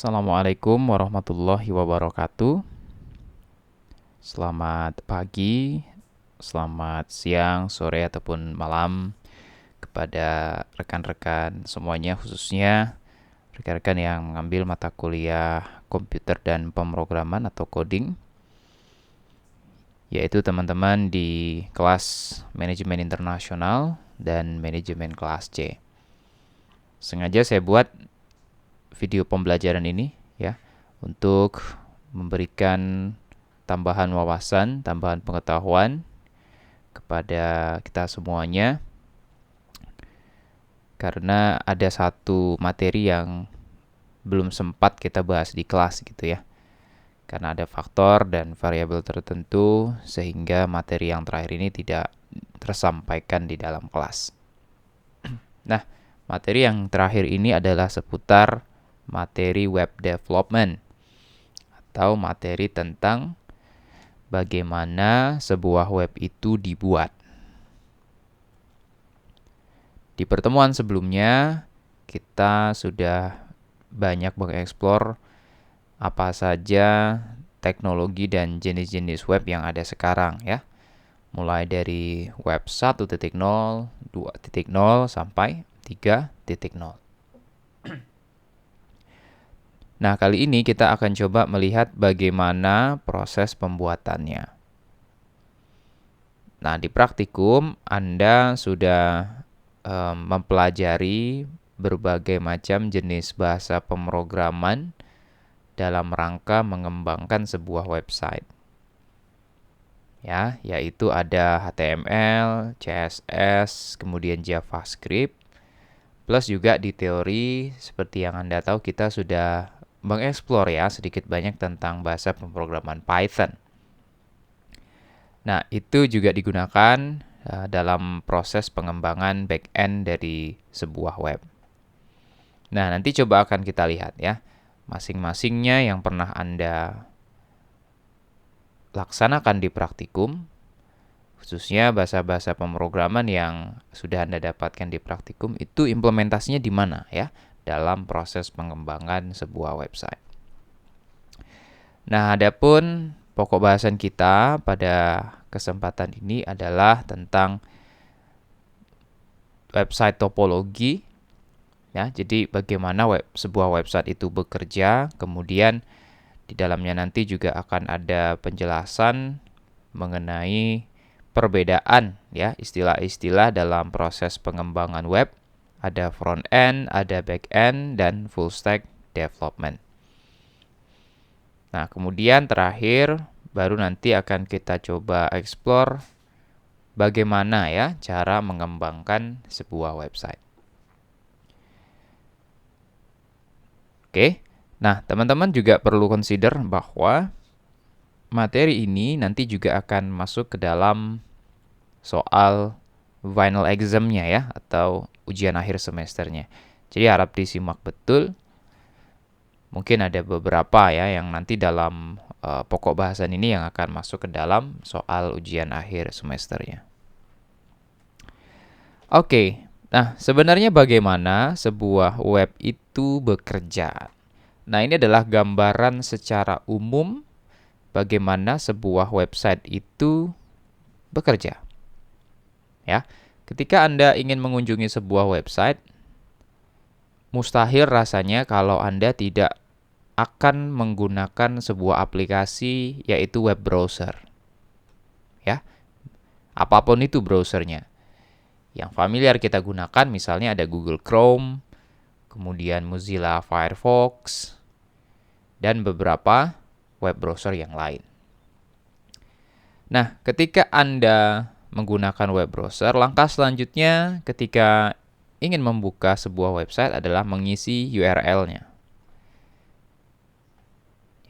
Assalamualaikum warahmatullahi wabarakatuh. Selamat pagi, selamat siang, sore, ataupun malam kepada rekan-rekan semuanya, khususnya rekan-rekan yang mengambil mata kuliah komputer dan pemrograman atau coding, yaitu teman-teman di kelas manajemen internasional dan manajemen kelas C. Sengaja saya buat video pembelajaran ini ya untuk memberikan tambahan wawasan, tambahan pengetahuan kepada kita semuanya, karena ada satu materi yang belum sempat kita bahas di kelas gitu ya. Karena ada faktor dan variabel tertentu sehingga materi yang terakhir ini tidak tersampaikan di dalam kelas. Nah, materi yang terakhir ini adalah seputar materi web development atau materi tentang bagaimana sebuah web itu dibuat. Di pertemuan sebelumnya, kita sudah banyak mengeksplor apa saja teknologi dan jenis-jenis web yang ada sekarang ya. Mulai dari web 1.0, 2.0 sampai 3.0. Nah, kali ini kita akan coba melihat bagaimana proses pembuatannya. Nah, di praktikum Anda sudah mempelajari berbagai macam jenis bahasa pemrograman dalam rangka mengembangkan sebuah website. Ya, yaitu ada HTML, CSS, kemudian JavaScript, plus juga di teori seperti yang Anda tahu kita sudah mengeksplor ya sedikit banyak tentang bahasa pemrograman Python. Nah, itu juga digunakan dalam proses pengembangan back-end dari sebuah web. Nah, nanti coba akan kita lihat ya, masing-masingnya yang pernah Anda laksanakan di praktikum, khususnya bahasa-bahasa pemrograman yang sudah Anda dapatkan di praktikum, itu implementasinya di mana ya dalam proses pengembangan sebuah website. Nah, adapun pokok bahasan kita pada kesempatan ini adalah tentang website topologi. Ya, jadi bagaimana sebuah website itu bekerja, kemudian di dalamnya nanti juga akan ada penjelasan mengenai perbedaan ya istilah-istilah dalam proses pengembangan web. Ada front end, ada back end, dan full stack development. Nah, kemudian terakhir baru nanti akan kita coba explore bagaimana ya cara mengembangkan sebuah website. Oke. Nah, teman-teman juga perlu consider bahwa materi ini nanti juga akan masuk ke dalam soal final exam-nya ya atau ujian akhir semesternya. Jadi harap disimak betul. Mungkin ada beberapa ya yang nanti dalam pokok bahasan ini yang akan masuk ke dalam soal ujian akhir semesternya. Oke, nah sebenarnya bagaimana sebuah web itu bekerja? Nah, ini adalah gambaran secara umum bagaimana sebuah website itu bekerja. Ya, ketika Anda ingin mengunjungi sebuah website, mustahil rasanya kalau Anda tidak akan menggunakan sebuah aplikasi yaitu web browser. Ya, apapun itu browsernya. Yang familiar kita gunakan misalnya ada Google Chrome, kemudian Mozilla Firefox, dan beberapa web browser yang lain. Nah, ketika Anda menggunakan web browser, langkah selanjutnya ketika ingin membuka sebuah website adalah mengisi URL-nya.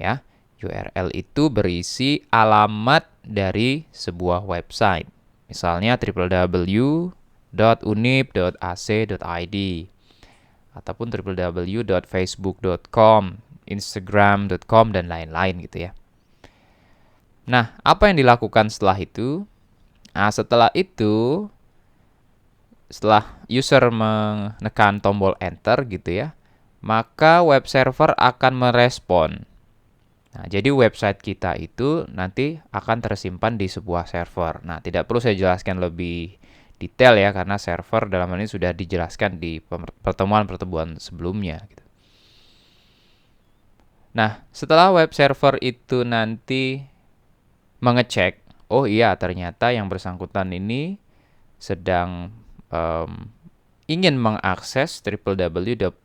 Ya, URL itu berisi alamat dari sebuah website. Misalnya www.unip.ac.id ataupun www.facebook.com, instagram.com, dan lain-lain gitu ya. Nah, apa yang dilakukan setelah itu? Nah, setelah user menekan tombol enter gitu ya, maka web server akan merespon. Nah, jadi website kita itu nanti akan tersimpan di sebuah server. Nah, tidak perlu saya jelaskan lebih detail ya, karena server dalam hal ini sudah dijelaskan di pertemuan-pertemuan sebelumnya. Nah, setelah web server itu nanti mengecek, oh iya ternyata yang bersangkutan ini sedang ingin mengakses www.unip.ac.id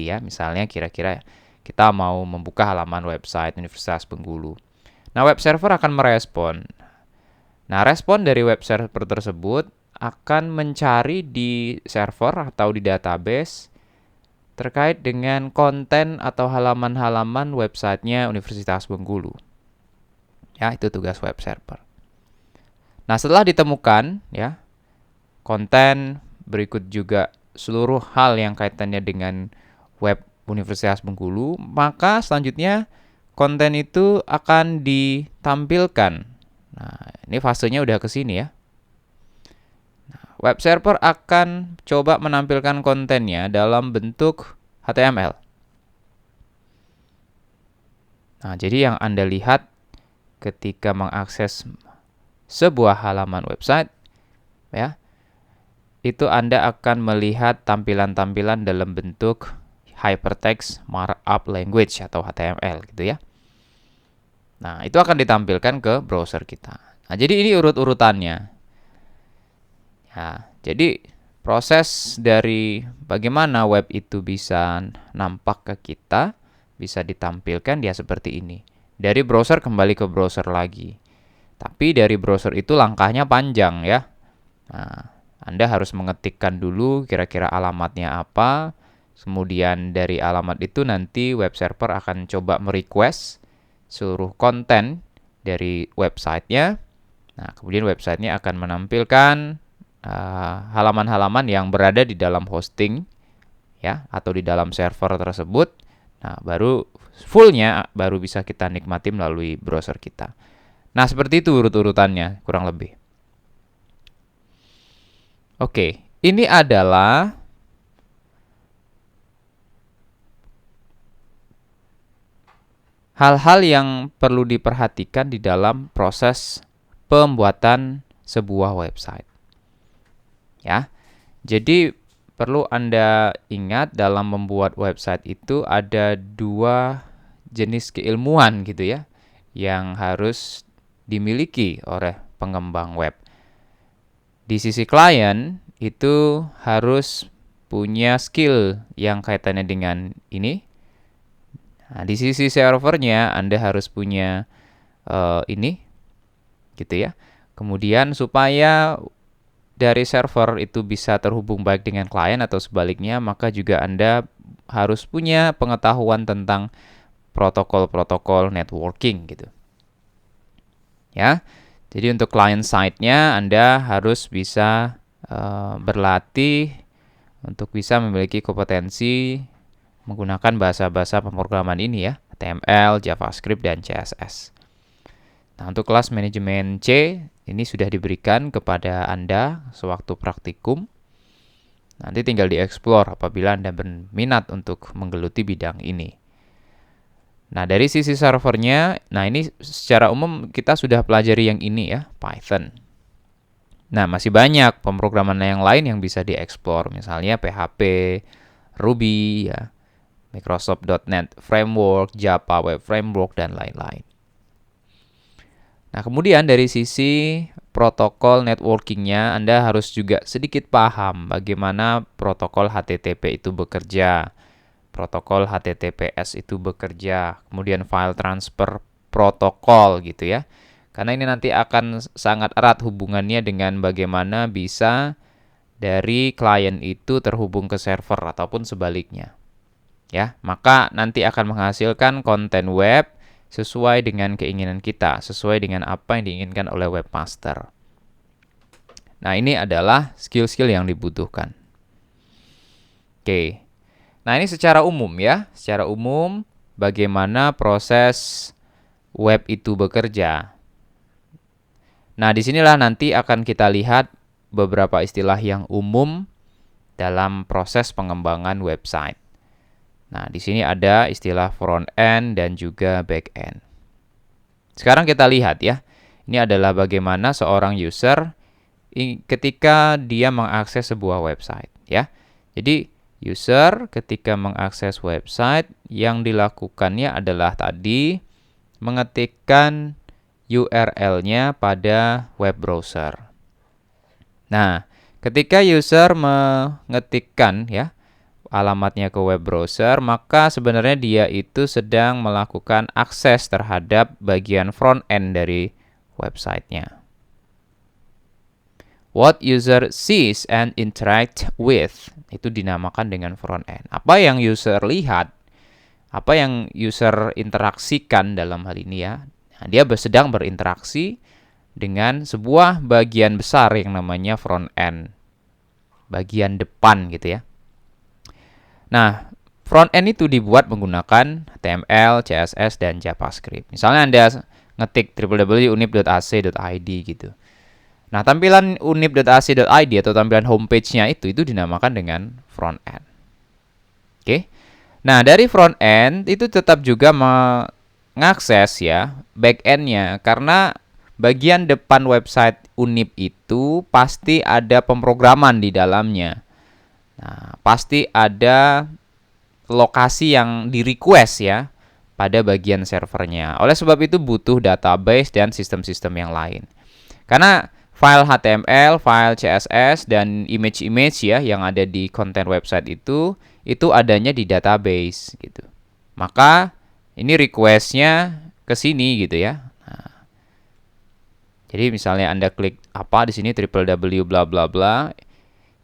ya, misalnya kira-kira kita mau membuka halaman website Universitas Bengkulu. Nah, web server akan merespon. Nah, respon dari web server tersebut akan mencari di server atau di database terkait dengan konten atau halaman-halaman websitenya Universitas Bengkulu. Ya, itu tugas web server. Nah, setelah ditemukan ya konten, berikut juga seluruh hal yang kaitannya dengan web Universitas Bengkulu, maka selanjutnya konten itu akan ditampilkan. Nah, ini fasenya udah ke sini ya. Nah, web server akan coba menampilkan kontennya dalam bentuk HTML. Nah, jadi yang Anda lihat ketika mengakses sebuah halaman website, ya, itu Anda akan melihat tampilan-tampilan dalam bentuk Hypertext Markup Language atau HTML gitu ya. Nah, itu akan ditampilkan ke browser kita. Nah, jadi ini urut-urutannya. Ya, jadi proses dari bagaimana web itu bisa nampak ke kita, bisa ditampilkan dia seperti ini. Dari browser kembali ke browser lagi. Tapi dari browser itu langkahnya panjang ya. Nah, Anda harus mengetikkan dulu kira-kira alamatnya apa. Kemudian dari alamat itu nanti web server akan coba merequest seluruh konten dari websitenya. Nah, kemudian websitenya akan menampilkan halaman-halaman yang berada di dalam hosting ya atau di dalam server tersebut. Nah, baru fullnya baru bisa kita nikmati melalui browser kita. Nah, seperti itu urut-urutannya kurang lebih. Oke, ini adalah hal-hal yang perlu diperhatikan di dalam proses pembuatan sebuah website. Ya. Jadi perlu Anda ingat dalam membuat website itu ada dua jenis keilmuan gitu ya yang harus dimiliki oleh pengembang web. Di sisi klien itu harus punya skill yang kaitannya dengan ini. Nah, di sisi servernya Anda harus punya ini, gitu ya. Kemudian supaya dari server itu bisa terhubung baik dengan klien atau sebaliknya, maka juga Anda harus punya pengetahuan tentang protokol-protokol networking gitu. Ya, jadi untuk client side-nya Anda harus bisa berlatih untuk bisa memiliki kompetensi menggunakan bahasa-bahasa pemrograman ini ya, HTML, JavaScript, dan CSS. Nah, untuk kelas manajemen C, ini sudah diberikan kepada Anda sewaktu praktikum. Nanti tinggal dieksplor apabila Anda berminat untuk menggeluti bidang ini. Nah, dari sisi servernya, nah ini secara umum kita sudah pelajari yang ini ya, Python. Nah, masih banyak pemrograman yang lain yang bisa dieksplor, misalnya PHP, Ruby, ya, Microsoft.NET Framework, Java Web Framework, dan lain-lain. Nah, kemudian dari sisi protokol networking-nya, Anda harus juga sedikit paham bagaimana protokol HTTP itu bekerja, protokol HTTPS itu bekerja, kemudian file transfer protokol gitu ya. Karena ini nanti akan sangat erat hubungannya dengan bagaimana bisa dari klien itu terhubung ke server ataupun sebaliknya. Ya, maka nanti akan menghasilkan konten web sesuai dengan keinginan kita, sesuai dengan apa yang diinginkan oleh webmaster. Nah, ini adalah skill-skill yang dibutuhkan. Oke. Nah, ini secara umum ya, secara umum bagaimana proses web itu bekerja. Nah, disinilah nanti akan kita lihat beberapa istilah yang umum dalam proses pengembangan website. Nah, di sini ada istilah front end dan juga back end. Sekarang kita lihat ya. Ini adalah bagaimana seorang user ketika dia mengakses sebuah website ya. Jadi user ketika mengakses website yang dilakukannya adalah tadi mengetikkan URL-nya pada web browser. Nah, ketika user mengetikkan ya alamatnya ke web browser, maka sebenarnya dia itu sedang melakukan akses terhadap bagian front end dari websitenya. What user sees and interact with itu dinamakan dengan front end. Apa yang user lihat, apa yang user interaksikan dalam hal ini ya, nah, dia sedang berinteraksi dengan sebuah bagian besar yang namanya front end, bagian depan gitu ya. Nah, front end itu dibuat menggunakan HTML, CSS, dan JavaScript. Misalnya Anda ngetik www.unip.ac.id gitu. Nah, tampilan unip.ac.id atau tampilan homepage-nya itu dinamakan dengan front end. Oke. Nah, dari front end itu tetap juga mengakses ya back end-nya, karena bagian depan website Unip itu pasti ada pemrograman di dalamnya. Nah, pasti ada lokasi yang di-request ya pada bagian servernya. Oleh sebab itu butuh database dan sistem-sistem yang lain. Karena file HTML, file CSS, dan image-image ya yang ada di konten website itu adanya di database gitu. Maka ini request-nya ke sini gitu ya. Nah, jadi misalnya Anda klik apa di sini www bla bla bla,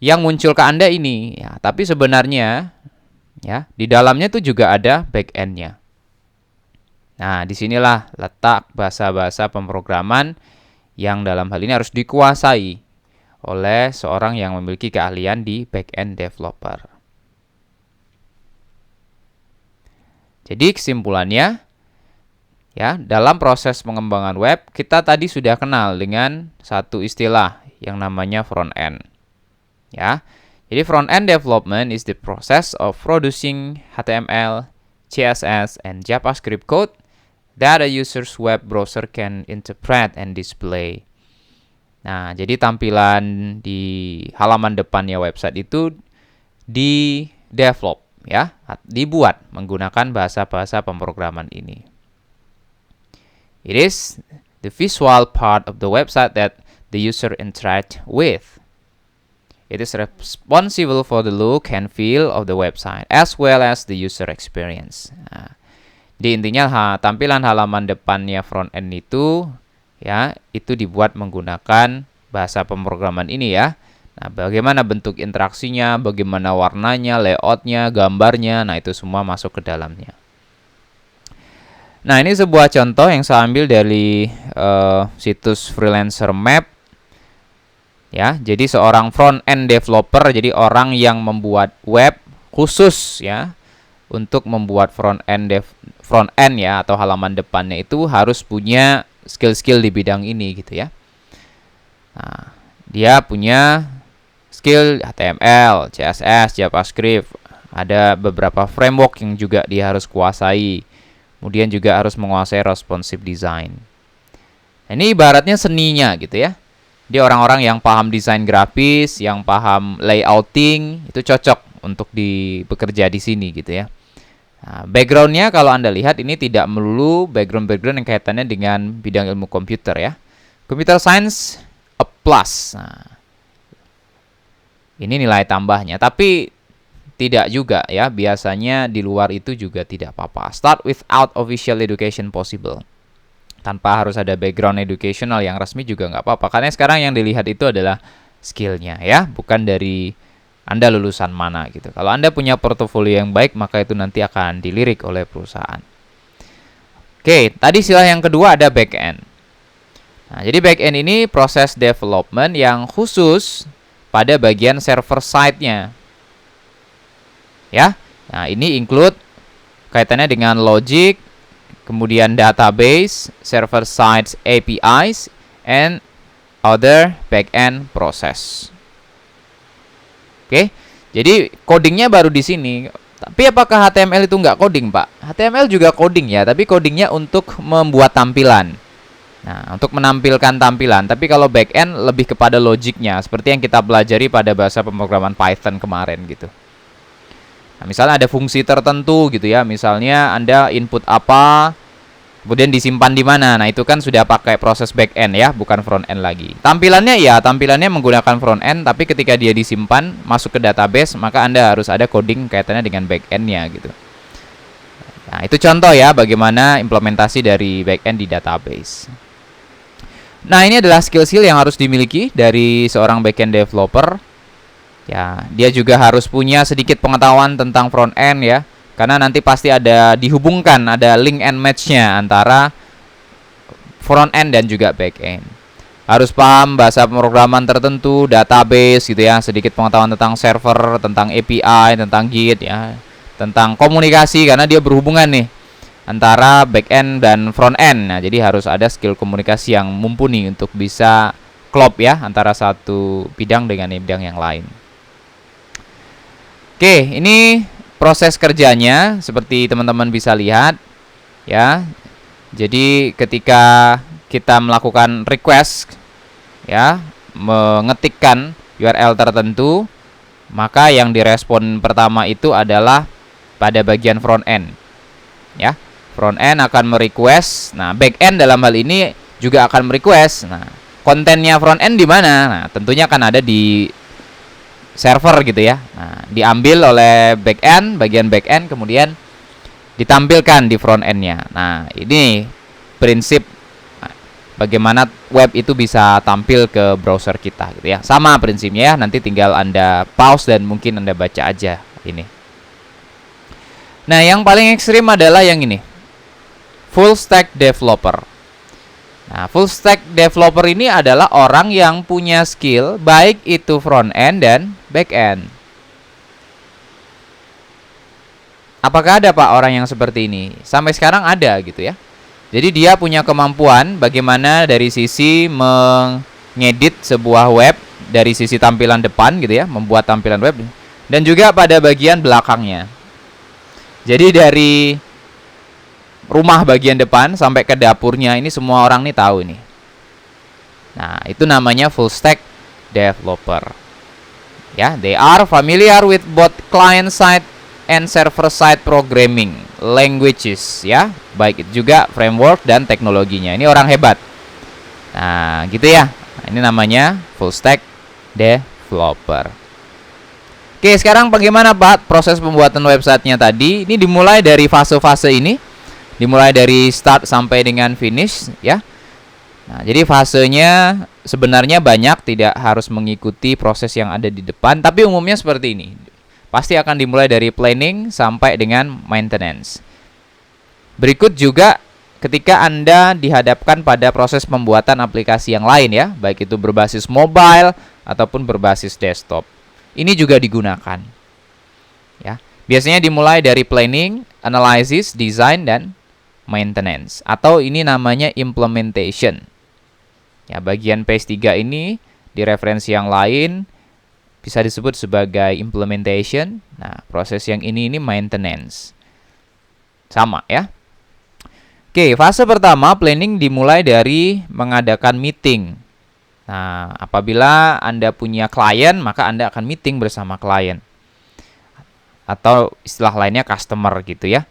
yang muncul ke Anda ini ya, tapi sebenarnya ya di dalamnya itu juga ada back-end-nya. Nah, disinilah letak bahasa-bahasa pemrograman yang dalam hal ini harus dikuasai oleh seorang yang memiliki keahlian di back-end developer. Jadi kesimpulannya, ya dalam proses pengembangan web, kita tadi sudah kenal dengan satu istilah yang namanya front end. Ya, jadi front end development is the process of producing HTML, CSS, and JavaScript code that a user's web browser can interpret and display. Nah, jadi tampilan di halaman depannya website itu di-develop ya, dibuat menggunakan bahasa-bahasa pemrograman ini. It is the visual part of the website that the user interact with. It is responsible for the look and feel of the website as well as the user experience. Nah, di intinya tampilan halaman depannya front end itu ya itu dibuat menggunakan bahasa pemrograman ini ya. Nah, bagaimana bentuk interaksinya, bagaimana warnanya, layoutnya, gambarnya, nah itu semua masuk ke dalamnya. Nah, ini sebuah contoh yang saya ambil dari situs Freelancer Map. Ya, jadi seorang front end developer, jadi orang yang membuat web khusus ya untuk membuat front end ya atau halaman depannya itu harus punya skill-skill di bidang ini gitu ya. Nah, dia punya skill HTML, CSS, JavaScript, ada beberapa framework yang juga dia harus kuasai. Kemudian juga harus menguasai responsive design. Nah, ini ibaratnya seninya gitu ya. Dia orang-orang yang paham desain grafis, yang paham layouting, itu cocok untuk bekerja di sini gitu ya. Nah, background-nya kalau Anda lihat ini tidak melulu background yang kaitannya dengan bidang ilmu komputer ya. Computer Science a plus. Nah, ini nilai tambahnya, tapi tidak juga ya. Biasanya di luar itu juga tidak apa-apa. Start without official education possible. Tanpa harus ada background educational yang resmi juga nggak apa-apa. Karena sekarang yang dilihat itu adalah skill-nya ya, bukan dari Anda lulusan mana gitu. Kalau Anda punya portofolio yang baik, maka itu nanti akan dilirik oleh perusahaan. Oke, tadi istilah yang kedua ada back-end. Nah, jadi back-end ini proses development yang khusus pada bagian server side-nya. Ya, nah ini include kaitannya dengan logic, kemudian database, server-side APIs, and other back-end process. Oke, Jadi codingnya baru di sini. Tapi apakah HTML itu nggak coding, Pak? HTML juga coding ya, tapi codingnya untuk membuat tampilan. Nah, untuk menampilkan tampilan. Tapi kalau backend lebih kepada logiknya, seperti yang kita pelajari pada bahasa pemrograman Python kemarin gitu. Nah, misalnya ada fungsi tertentu gitu ya. Misalnya Anda input apa, kemudian disimpan di mana. Nah, itu kan sudah pakai proses back end ya, bukan front end lagi. Tampilannya ya, tampilannya menggunakan front end, tapi ketika dia disimpan masuk ke database, maka Anda harus ada coding kaitannya dengan back end-nya gitu. Nah, itu contoh ya bagaimana implementasi dari back end di database. Nah, ini adalah skill-skill yang harus dimiliki dari seorang back end developer. Ya, dia juga harus punya sedikit pengetahuan tentang front end ya. Karena nanti pasti ada dihubungkan, ada link and match-nya antara front end dan juga back end. Harus paham bahasa pemrograman tertentu, database gitu ya, sedikit pengetahuan tentang server, tentang API, tentang Git ya, tentang komunikasi karena dia berhubungan nih antara back end dan front end. Nah, jadi harus ada skill komunikasi yang mumpuni untuk bisa klop ya antara satu bidang dengan bidang yang lain. Oke, ini proses kerjanya seperti teman-teman bisa lihat ya. Jadi ketika kita melakukan request ya, mengetikkan URL tertentu, maka yang direspon pertama itu adalah pada bagian front end. Ya, front end akan merequest. Nah, back end dalam hal ini juga akan merequest. Nah, kontennya front end di mana? Nah, tentunya akan ada di server gitu ya. Nah, diambil oleh backend, bagian backend, kemudian ditampilkan di front end-nya. Nah, ini prinsip bagaimana web itu bisa tampil ke browser kita gitu ya. Sama prinsipnya ya, nanti tinggal Anda pause dan mungkin Anda baca aja ini. Nah, yang paling ekstrim adalah yang ini. Full stack developer. Nah, full stack developer ini adalah orang yang punya skill baik itu front end dan back end. Apakah ada Pak orang yang seperti ini? Sampai sekarang ada gitu ya. Jadi dia punya kemampuan bagaimana dari sisi mengedit sebuah web dari sisi tampilan depan gitu ya, membuat tampilan web dan juga pada bagian belakangnya. Jadi dari rumah bagian depan sampai ke dapurnya ini semua orang nih tahu nih. Nah, itu namanya full stack developer. Ya, they are familiar with both client side and server side programming languages ya, baik itu juga framework dan teknologinya. Ini orang hebat. Nah, gitu ya. Nah, ini namanya full stack developer. Oke, sekarang bagaimana Pak proses pembuatan websitenya tadi? Ini dimulai dari fase-fase ini. Dimulai dari start sampai dengan finish ya. Nah, jadi fasenya sebenarnya banyak, tidak harus mengikuti proses yang ada di depan, tapi umumnya seperti ini. Pasti akan dimulai dari planning sampai dengan maintenance. Berikut juga ketika Anda dihadapkan pada proses pembuatan aplikasi yang lain ya, baik itu berbasis mobile ataupun berbasis desktop. Ini juga digunakan. Ya. Biasanya dimulai dari planning, analysis, design dan maintenance, atau ini namanya implementation. Ya, bagian page 3 ini di referensi yang lain bisa disebut sebagai implementation. Nah, proses yang ini maintenance. Sama ya. Oke, fase pertama planning dimulai dari mengadakan meeting. Nah, apabila Anda punya klien, maka Anda akan meeting bersama klien. Atau istilah lainnya customer gitu ya.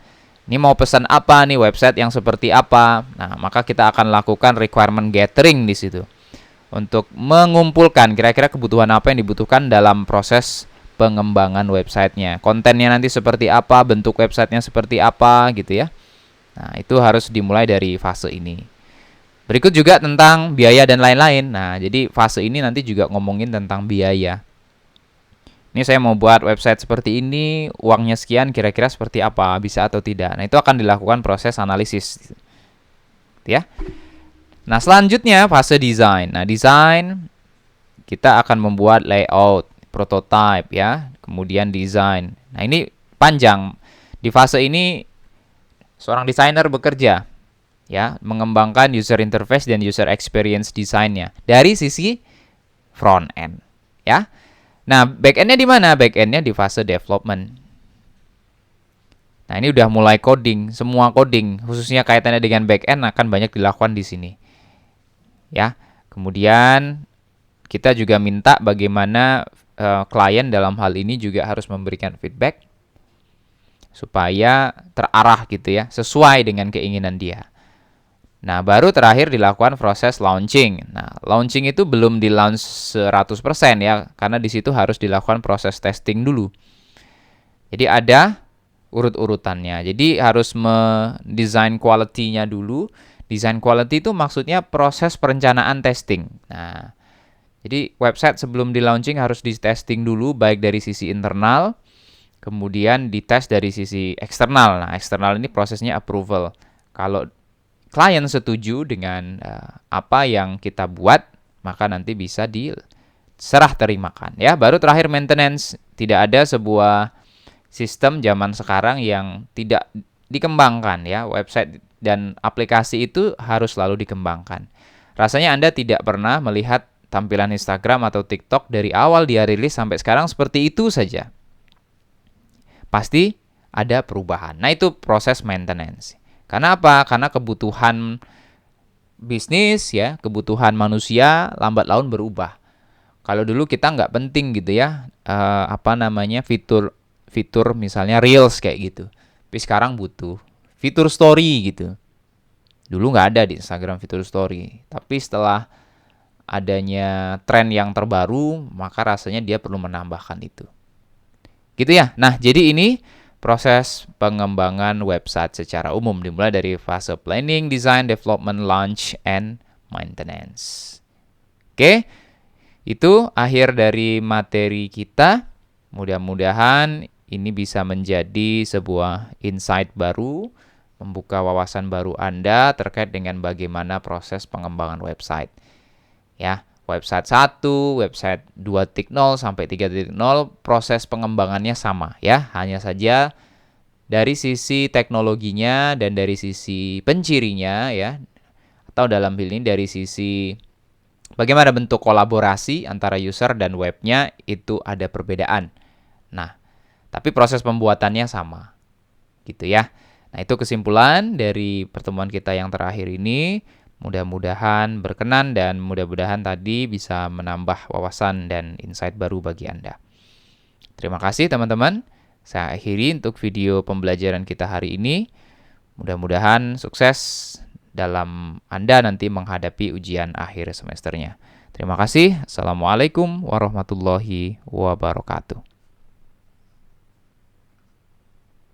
Ini mau pesan apa nih, website yang seperti apa. Nah, maka kita akan lakukan requirement gathering di situ. Untuk mengumpulkan kira-kira kebutuhan apa yang dibutuhkan dalam proses pengembangan websitenya. Kontennya nanti seperti apa, bentuk websitenya seperti apa gitu ya. Nah, itu harus dimulai dari fase ini. Berikut juga tentang biaya dan lain-lain. Nah, jadi fase ini nanti juga ngomongin tentang biaya. Ini saya mau buat website seperti ini, uangnya sekian, kira-kira seperti apa, bisa atau tidak. Nah, itu akan dilakukan proses analisis. Ya. Nah, selanjutnya fase desain. Nah, desain kita akan membuat layout, prototype ya, kemudian desain. Nah, ini panjang. Di fase ini seorang desainer bekerja ya, mengembangkan user interface dan user experience desainnya dari sisi front end ya. Nah, back-end-nya di mana? Back-end-nya di fase development. Nah, ini udah mulai coding, semua coding, khususnya kaitannya dengan back-end akan banyak dilakukan di sini. Ya. Kemudian kita juga minta bagaimana klien dalam hal ini juga harus memberikan feedback supaya terarah gitu ya, sesuai dengan keinginan dia. Nah, baru terakhir dilakukan proses launching. Nah, launching itu belum di-launch 100% ya, karena di situ harus dilakukan proses testing dulu. Jadi ada urut-urutannya. Jadi harus mendesain quality-nya dulu. Design quality itu maksudnya proses perencanaan testing. Nah, jadi website sebelum di-launching harus di-testing dulu baik dari sisi internal, kemudian dites dari sisi eksternal. Nah, eksternal ini prosesnya approval. Kalau klien setuju dengan apa yang kita buat, maka nanti bisa diserah terimakan ya. Baru terakhir maintenance. Tidak ada sebuah sistem zaman sekarang yang tidak dikembangkan ya. Website dan aplikasi itu harus selalu dikembangkan. Rasanya Anda tidak pernah melihat tampilan Instagram atau TikTok dari awal dia rilis sampai sekarang seperti itu saja. Pasti ada perubahan. Nah, itu proses maintenance. Karena apa? Karena kebutuhan bisnis ya, kebutuhan manusia lambat laun berubah. Kalau dulu kita nggak penting gitu ya, fitur misalnya Reels kayak gitu. Tapi sekarang butuh fitur story gitu. Dulu nggak ada di Instagram fitur story. Tapi setelah adanya tren yang terbaru, maka rasanya dia perlu menambahkan itu. Gitu ya. Nah, jadi ini proses pengembangan website secara umum dimulai dari fase planning, design, development, launch, and maintenance. Oke, itu akhir dari materi kita. Mudah-mudahan ini bisa menjadi sebuah insight baru, membuka wawasan baru Anda terkait dengan bagaimana proses pengembangan website. Ya, website 1, website 2.0 sampai 3.0 proses pengembangannya sama ya, hanya saja dari sisi teknologinya dan dari sisi pencirinya ya, atau dalam hal ini dari sisi bagaimana bentuk kolaborasi antara user dan webnya itu ada perbedaan. Nah, tapi proses pembuatannya sama. Gitu ya. Nah, itu kesimpulan dari pertemuan kita yang terakhir ini. Mudah-mudahan berkenan dan mudah-mudahan tadi bisa menambah wawasan dan insight baru bagi Anda. Terima kasih teman-teman. Saya akhiri untuk video pembelajaran kita hari ini. Mudah-mudahan sukses dalam Anda nanti menghadapi ujian akhir semesternya. Terima kasih. Assalamualaikum warahmatullahi wabarakatuh.